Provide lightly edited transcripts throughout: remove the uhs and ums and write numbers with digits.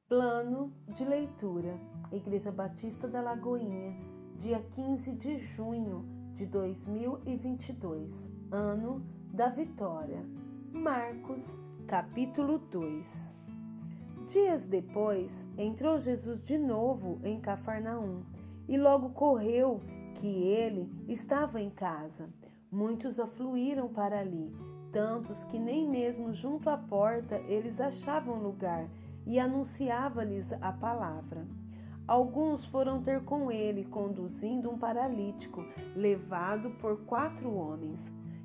Plano de leitura. Igreja Batista da Lagoinha, dia 15 de junho de 2022, ano da vitória. Marcos, capítulo 2. Dias depois, entrou Jesus de novo em Cafarnaum, e logo correu que ele estava em casa. Muitos afluíram para ali, tantos que nem mesmo junto à porta eles achavam lugar, e anunciava-lhes a palavra. Alguns foram ter com ele, conduzindo um paralítico, levado por 4 homens.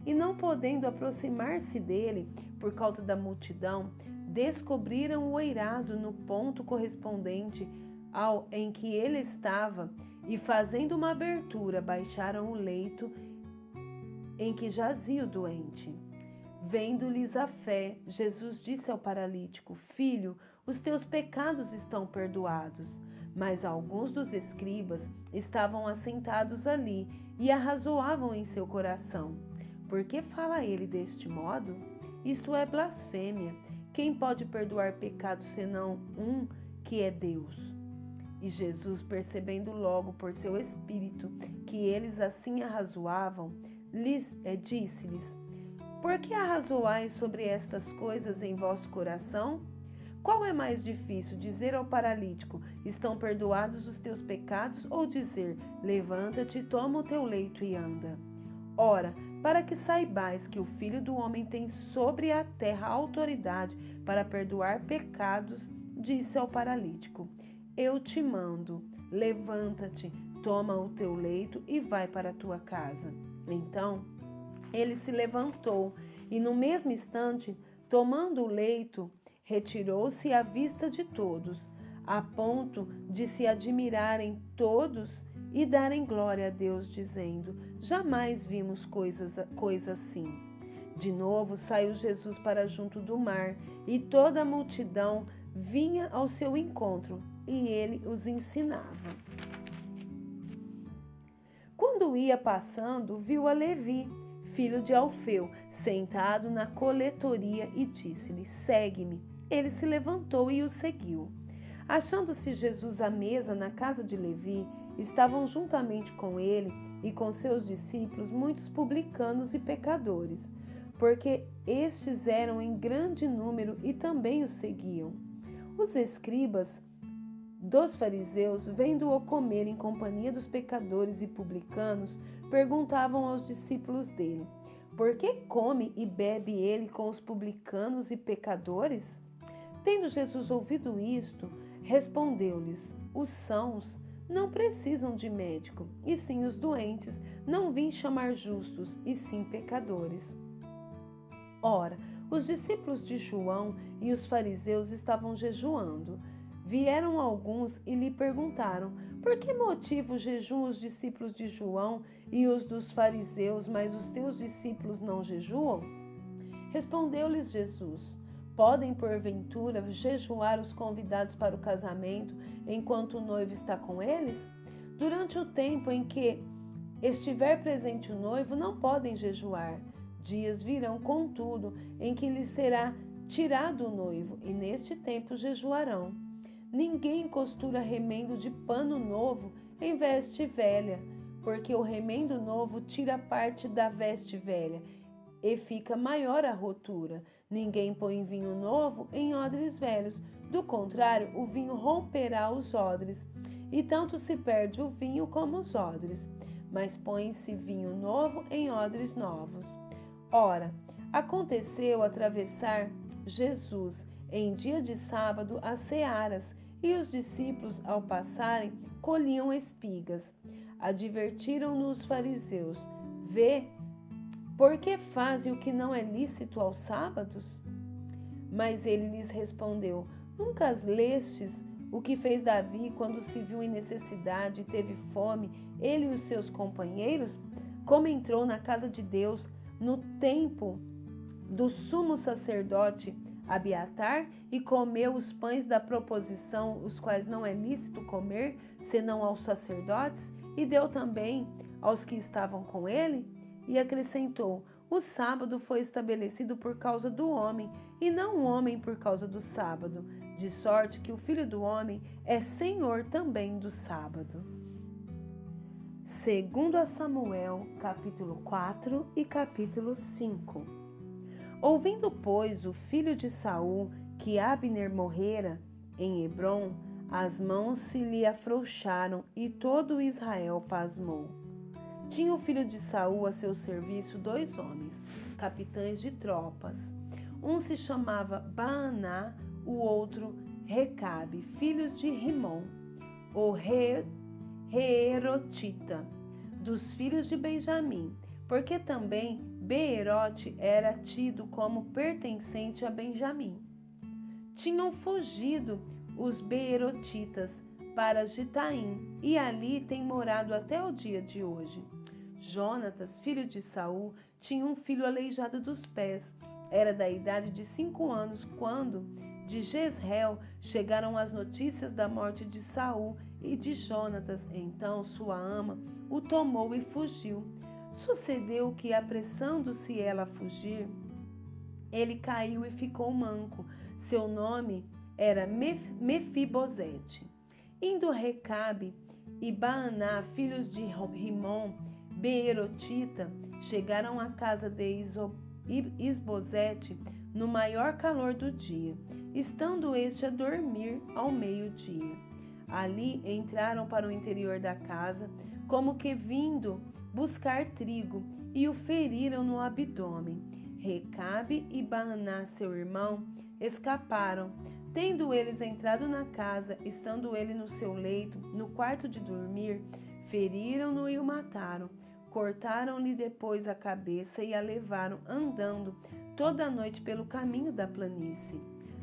E não podendo aproximar-se dele, por causa da multidão, descobriram o eirado no ponto correspondente ao em que ele estava, e fazendo uma abertura, baixaram o leito em que jazia o doente. Vendo-lhes a fé, Jesus disse ao paralítico: Filho, os teus pecados estão perdoados. Mas alguns dos escribas estavam assentados ali e arrazoavam em seu coração: Por que fala ele deste modo? Isto é blasfêmia. Quem pode perdoar pecados senão um, que é Deus? E Jesus, percebendo logo por seu espírito que eles assim arrazoavam, disse-lhes: Por que arrazoais sobre estas coisas em vosso coração? Qual é mais difícil, dizer ao paralítico: Estão perdoados os teus pecados, ou dizer: Levanta-te, toma o teu leito e anda? Ora, para que saibais que o Filho do Homem tem sobre a terra autoridade para perdoar pecados, disse ao paralítico: Eu te mando, levanta-te, toma o teu leito e vai para a tua casa. Então, ele se levantou e, no mesmo instante, tomando o leito, retirou-se à vista de todos, a ponto de se admirarem todos e darem glória a Deus, dizendo: Jamais vimos coisa assim. De novo saiu Jesus para junto do mar, e toda a multidão vinha ao seu encontro, e ele os ensinava. Quando ia passando, viu a Levi, filho de Alfeu, sentado na coletoria, e disse-lhe: Segue-me. Ele se levantou e o seguiu. Achando-se Jesus à mesa na casa de Levi, estavam juntamente com ele e com seus discípulos muitos publicanos e pecadores, porque estes eram em grande número e também o seguiam. Os escribas dos fariseus, vendo-o comer em companhia dos pecadores e publicanos, perguntavam aos discípulos dele: Por que come e bebe ele com os publicanos e pecadores? Tendo Jesus ouvido isto, respondeu-lhes: Os sãos não precisam de médico, e sim os doentes. Não vim chamar justos, e sim pecadores. Ora, os discípulos de João e os fariseus estavam jejuando. Vieram alguns e lhe perguntaram: Por que motivo jejuam os discípulos de João e os dos fariseus, mas os teus discípulos não jejuam? Respondeu-lhes Jesus: Podem, porventura, jejuar os convidados para o casamento enquanto o noivo está com eles? Durante o tempo em que estiver presente o noivo, não podem jejuar. Dias virão, contudo, em que lhes será tirado o noivo, e neste tempo jejuarão. Ninguém costura remendo de pano novo em veste velha, porque o remendo novo tira parte da veste velha, e fica maior a rotura. Ninguém põe vinho novo em odres velhos, do contrário, o vinho romperá os odres, e tanto se perde o vinho como os odres. Mas põe-se vinho novo em odres novos. Ora, aconteceu atravessar Jesus em dia de sábado as searas, e os discípulos, ao passarem, colhiam espigas. Advertiram-no os fariseus: Vê, por que fazem o que não é lícito aos sábados? Mas ele lhes respondeu: Nunca lestes o que fez Davi quando se viu em necessidade e teve fome, ele e os seus companheiros? Como entrou na casa de Deus no tempo do sumo sacerdote Abiatar e comeu os pães da proposição, os quais não é lícito comer, senão aos sacerdotes, e deu também aos que estavam com ele? E acrescentou: O sábado foi estabelecido por causa do homem, e não o homem por causa do sábado, de sorte que o Filho do Homem é Senhor também do sábado. Segundo a Samuel, capítulo 4 e capítulo 5. Ouvindo, pois, o filho de Saul que Abner morrera em Hebrom, as mãos se lhe afrouxaram e todo Israel pasmou. Tinha o filho de Saul a seu serviço 2 homens, capitães de tropas. Um se chamava Baaná, o outro Recabe, filhos de Rimom, o Heerotita, dos filhos de Benjamim, porque também Beerote era tido como pertencente a Benjamim. Tinham fugido os Beerotitas para Gitaim, e ali têm morado até o dia de hoje. Jonatas, filho de Saul, tinha um filho aleijado dos pés. Era da idade de 5 anos quando de Jezreel chegaram as notícias da morte de Saul e de Jonatas. Então sua ama o tomou e fugiu. Sucedeu que, apressando-se ela a fugir, ele caiu e ficou manco. Seu nome era Mefibosete. Indo Recabe e Baaná, filhos de Rimom, Beerotita, chegaram à casa de Isbosete no maior calor do dia, estando este a dormir ao meio-dia. Ali entraram para o interior da casa, como que vindo buscar trigo, e o feriram no abdômen. Recabe e Baaná, seu irmão, escaparam. Tendo eles entrado na casa, estando ele no seu leito, no quarto de dormir, feriram-no e o mataram. Cortaram-lhe depois a cabeça e a levaram andando toda a noite pelo caminho da planície.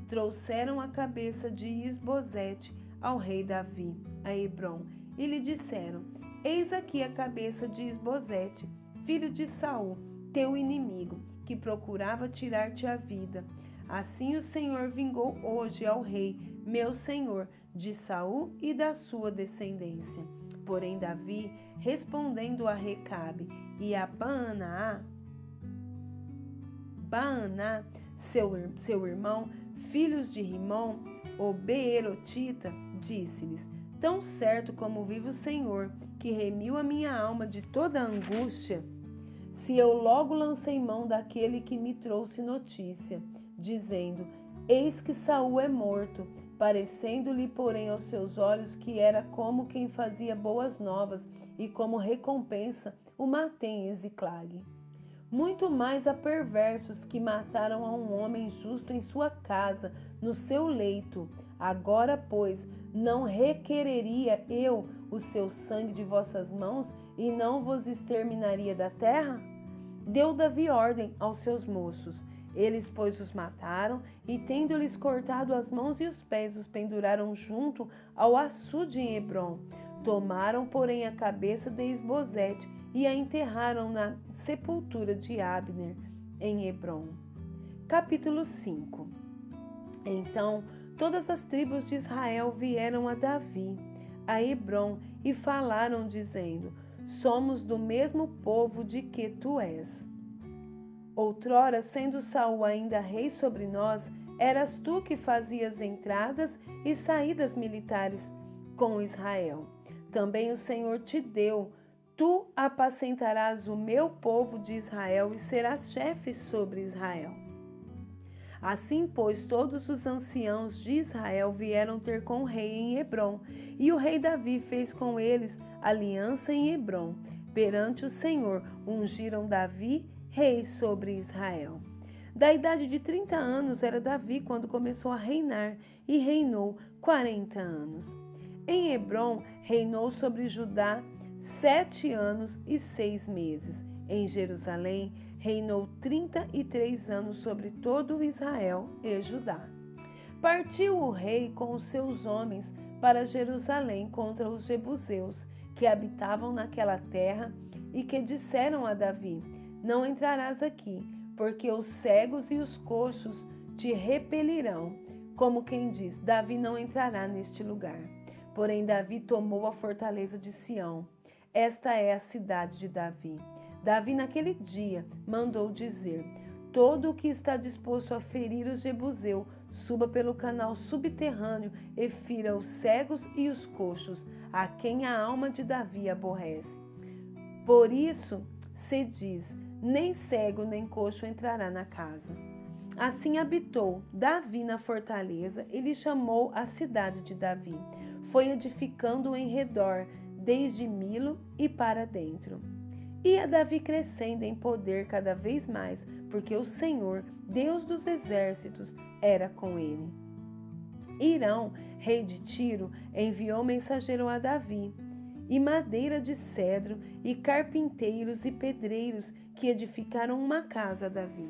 Trouxeram a cabeça de Isbosete ao rei Davi, a Hebrom, e lhe disseram: Eis aqui a cabeça de Isbosete, filho de Saul, teu inimigo, que procurava tirar-te a vida. Assim o Senhor vingou hoje ao rei, meu senhor, de Saul e da sua descendência. Porém Davi, respondendo a Recabe e a Baaná, seu irmão, filhos de Rimom, o Beerotita, disse-lhes: Tão certo como vive o Senhor, que remiu a minha alma de toda a angústia, se eu logo lancei mão daquele que me trouxe notícia, dizendo: Eis que Saul é morto, parecendo-lhe, porém, aos seus olhos que era como quem fazia boas novas, e como recompensa o matei em Ziclague. Muito mais há perversos que mataram a um homem justo em sua casa, no seu leito. Agora, pois, não requereria eu o seu sangue de vossas mãos, e não vos exterminaria da terra? Deu Davi ordem aos seus moços. Eles, pois, os mataram, e tendo-lhes cortado as mãos e os pés, os penduraram junto ao açude em Hebrom. Tomaram, porém, a cabeça de Isbosete e a enterraram na sepultura de Abner, em Hebrom. Capítulo 5. Então, todas as tribos de Israel vieram a Davi, a Hebrom, e falaram, dizendo: Somos do mesmo povo de que tu és. Outrora, sendo Saul ainda rei sobre nós, eras tu que fazias entradas e saídas militares com Israel. Também o Senhor te deu. Tu apacentarás o meu povo de Israel e serás chefe sobre Israel. Assim, pois, todos os anciãos de Israel vieram ter com o rei em Hebrom, e o rei Davi fez com eles aliança em Hebrom. Perante o Senhor, ungiram Davi rei sobre Israel. Da idade de 30 anos era Davi quando começou a reinar, e reinou 40 anos. Em Hebrom reinou sobre Judá 7 anos e 6 meses. Em Jerusalém reinou 33 anos sobre todo Israel e Judá. Partiu o rei com os seus homens para Jerusalém contra os jebuseus que habitavam naquela terra, e que disseram a Davi: Não entrarás aqui, porque os cegos e os coxos te repelirão. Como quem diz: Davi não entrará neste lugar. Porém Davi tomou a fortaleza de Sião. Esta é a cidade de Davi. Davi, naquele dia, mandou dizer: todo o que está disposto a ferir os jebuseus, suba pelo canal subterrâneo e fira os cegos e os coxos, a quem a alma de Davi aborrece. Por isso se diz: nem cego nem coxo entrará na casa. Assim habitou Davi na fortaleza e lhe chamou a cidade de Davi. Foi edificando em redor, desde Milo e para dentro. Ia Davi crescendo em poder cada vez mais, porque o Senhor, Deus dos exércitos, era com ele. Hirão, rei de Tiro, enviou mensageiro a Davi, e madeira de cedro, e carpinteiros e pedreiros que edificaram uma casa a Davi.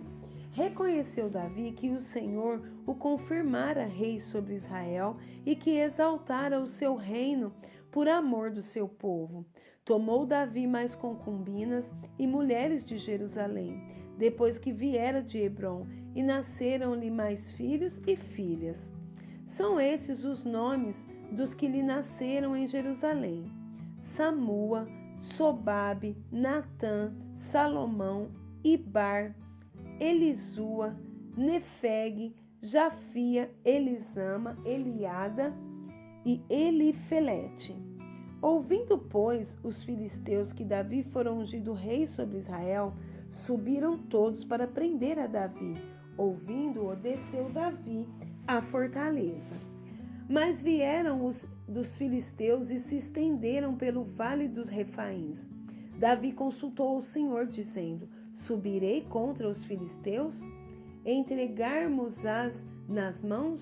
Reconheceu Davi que o Senhor o confirmara rei sobre Israel e que exaltara o seu reino por amor do seu povo. Tomou Davi mais concubinas e mulheres de Jerusalém, depois que viera de Hebrom, e nasceram-lhe mais filhos e filhas. São esses os nomes dos que lhe nasceram em Jerusalém: Samua, Sobabe, Natã, Salomão, Ibar, Elisua, Nefeg, Jafia, Elisama, Eliada e Elifelete. Ouvindo, pois, os filisteus que Davi fora ungido rei sobre Israel, subiram todos para prender a Davi. Ouvindo-o, desceu Davi à fortaleza. Mas vieram os dos filisteus e se estenderam pelo vale dos Refaíns. Davi consultou o Senhor, dizendo: subirei contra os filisteus? Entregarmos-as nas mãos?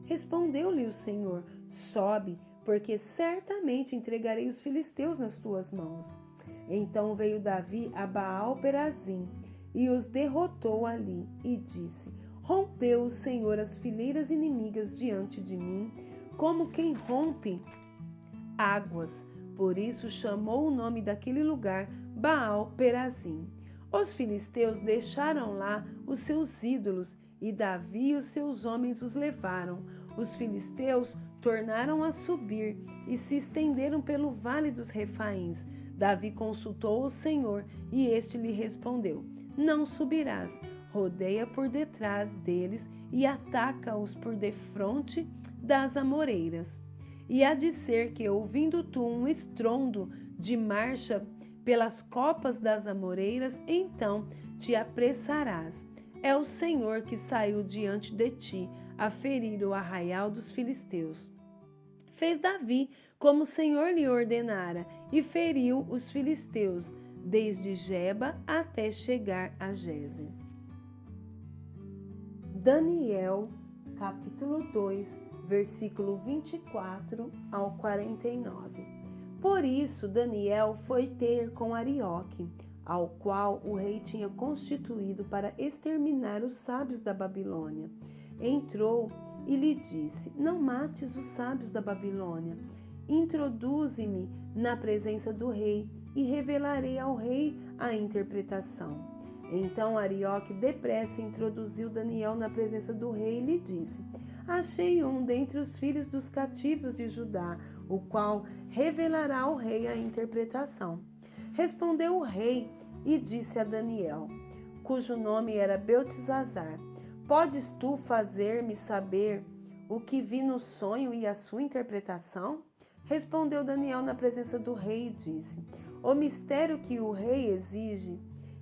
Respondeu-lhe o Senhor: sobe, porque certamente entregarei os filisteus nas tuas mãos. Então veio Davi a Baal-Perazim e os derrotou ali, e disse: rompeu o Senhor as fileiras inimigas diante de mim, como quem rompe águas. Por isso chamou o nome daquele lugar Baal-Perazim. Os filisteus deixaram lá os seus ídolos, e Davi e os seus homens os levaram. Os filisteus tornaram a subir e se estenderam pelo vale dos Refaíns. Davi consultou o Senhor, e este lhe respondeu: não subirás, rodeia por detrás deles e ataca-os por defronte das amoreiras. E há de ser que, ouvindo tu um estrondo de marcha pelas copas das amoreiras, então te apressarás. É o Senhor que saiu diante de ti a ferir o arraial dos filisteus. Fez Davi como o Senhor lhe ordenara, e feriu os filisteus, desde Geba até chegar a Gézer. Daniel, capítulo 2, versículo 24 ao 49. Por isso Daniel foi ter com Arioque, ao qual o rei tinha constituído para exterminar os sábios da Babilônia. Entrou e lhe disse: não mates os sábios da Babilônia. Introduze-me na presença do rei e revelarei ao rei a interpretação. Então Arioque depressa introduziu Daniel na presença do rei e lhe disse: achei um dentre os filhos dos cativos de Judá, o qual revelará ao rei a interpretação. Respondeu o rei e disse a Daniel, cujo nome era Beltesazar: podes tu fazer-me saber o que vi no sonho e a sua interpretação? Respondeu Daniel na presença do rei e disse: o mistério que o rei exige,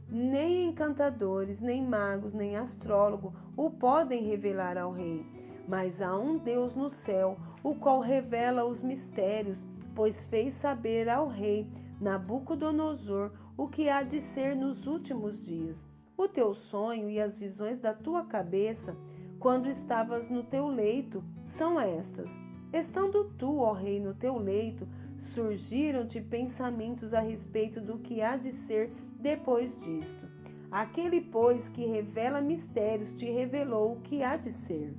nem encantadores, nem magos, nem astrólogo o podem revelar ao rei. Mas há um Deus no céu, o qual revela os mistérios, pois fez saber ao rei Nabucodonosor o que há de ser nos últimos dias. O teu sonho e as visões da tua cabeça, quando estavas no teu leito, são estas. Estando tu, ó rei, no teu leito, surgiram-te pensamentos a respeito do que há de ser depois disto. Aquele, pois, que revela mistérios, te revelou o que há de ser.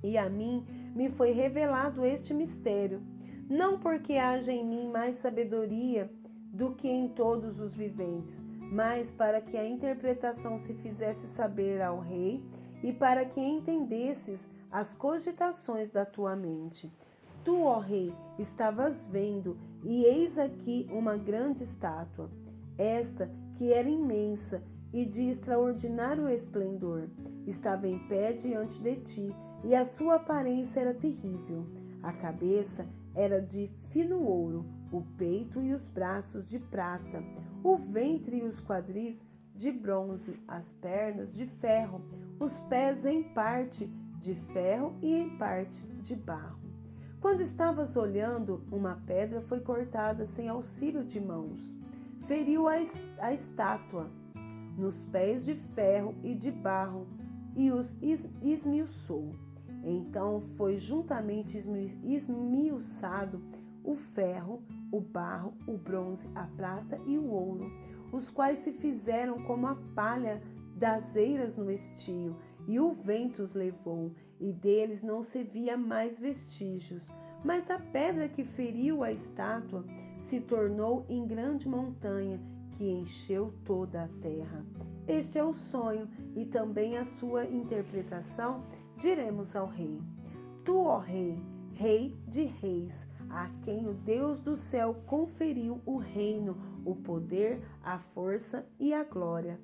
E a mim me foi revelado este mistério, não porque haja em mim mais sabedoria do que em todos os viventes, mas para que a interpretação se fizesse saber ao rei e para que entendesses as cogitações da tua mente. Tu, ó rei, estavas vendo, e eis aqui uma grande estátua. esta que era imensa e de extraordinário esplendor, estava em pé diante de ti, e a sua aparência era terrível. A cabeça era de fino ouro, o peito e os braços de prata, o ventre e os quadris de bronze, as pernas de ferro, os pés em parte de ferro e em parte de barro. Quando estavas olhando, uma pedra foi cortada sem auxílio de mãos. Feriu a estátua nos pés de ferro e de barro e os esmiuçou. Então foi juntamente esmiuçado o ferro, o barro, o bronze, a prata e o ouro, os quais se fizeram como a palha das eiras no estio, e o vento os levou, e deles não se via mais vestígios. Mas a pedra que feriu a estátua se tornou em grande montanha, que encheu toda a terra. Este é o sonho e também a sua interpretação. Diremos ao rei: Tu, ó rei, rei de reis, a quem o Deus do céu conferiu o reino, o poder, a força e a glória,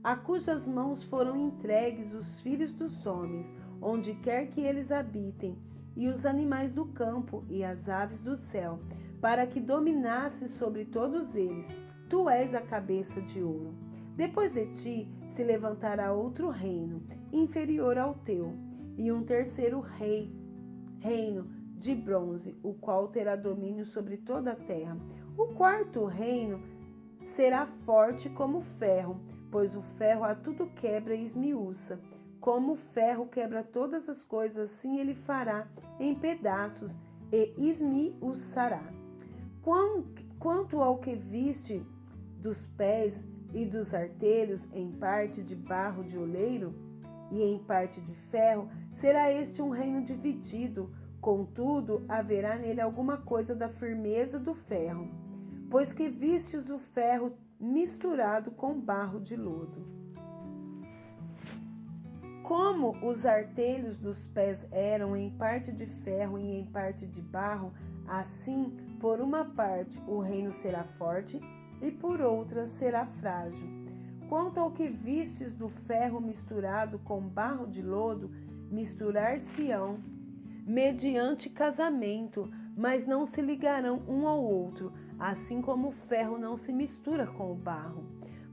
a cujas mãos foram entregues os filhos dos homens, onde quer que eles habitem, e os animais do campo e as aves do céu, para que dominasse sobre todos eles. Tu és a cabeça de ouro. Depois de ti se levantará outro reino, inferior ao teu, e um terceiro reino de bronze, o qual terá domínio sobre toda a terra. O quarto reino será forte como ferro, pois o ferro a tudo quebra e esmiuça. Como o ferro quebra todas as coisas, assim ele fará em pedaços e esmiuçará. Quanto ao que viste dos pés e dos artelhos, em parte de barro de oleiro e em parte de ferro, será este um reino dividido. Contudo, haverá nele alguma coisa da firmeza do ferro, pois que vistes o ferro misturado com barro de lodo. Como os artelhos dos pés eram em parte de ferro e em parte de barro, assim, por uma parte, o reino será forte e por outra será frágil. Quanto ao que vistes do ferro misturado com barro de lodo, misturar-se-ão mediante casamento, mas não se ligarão um ao outro, assim como o ferro não se mistura com o barro.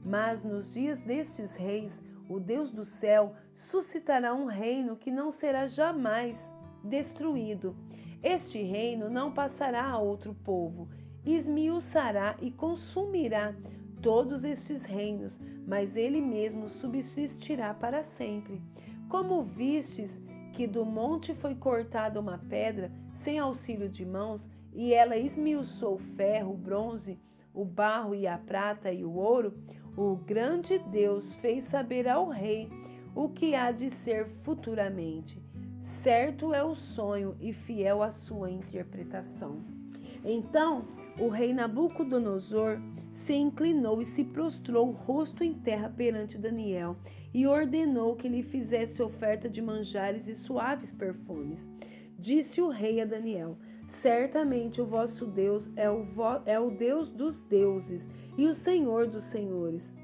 Mas nos dias destes reis, o Deus do céu suscitará um reino que não será jamais destruído. Este reino não passará a outro povo, esmiuçará e consumirá todos estes reinos, mas ele mesmo subsistirá para sempre. Como vistes que do monte foi cortada uma pedra sem auxílio de mãos, e ela esmiuçou o ferro, o bronze, o barro e a prata e o ouro, o grande Deus fez saber ao rei o que há de ser futuramente. Certo é o sonho e fiel a sua interpretação. Então o rei Nabucodonosor se inclinou e se prostrou rosto em terra perante Daniel e ordenou que lhe fizesse oferta de manjares e suaves perfumes. Disse o rei a Daniel: Certamente o vosso Deus é o Deus dos deuses e o Senhor dos senhores.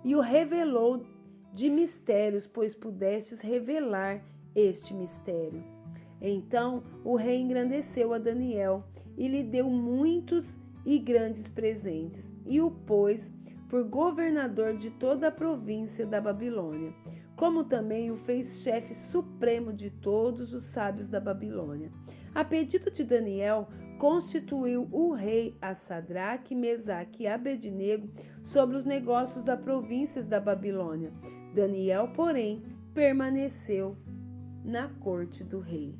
E o revelou de mistérios, pois pudestes revelar este mistério. Então o rei engrandeceu a Daniel e lhe deu muitos e grandes presentes, e o pôs por governador de toda a província da Babilônia, como também o fez chefe supremo de todos os sábios da Babilônia. A pedido de Daniel, constituiu o rei a Sadraque, Mesaque e Abednego sobre os negócios das províncias da Babilônia. Daniel, porém, permaneceu na corte do rei.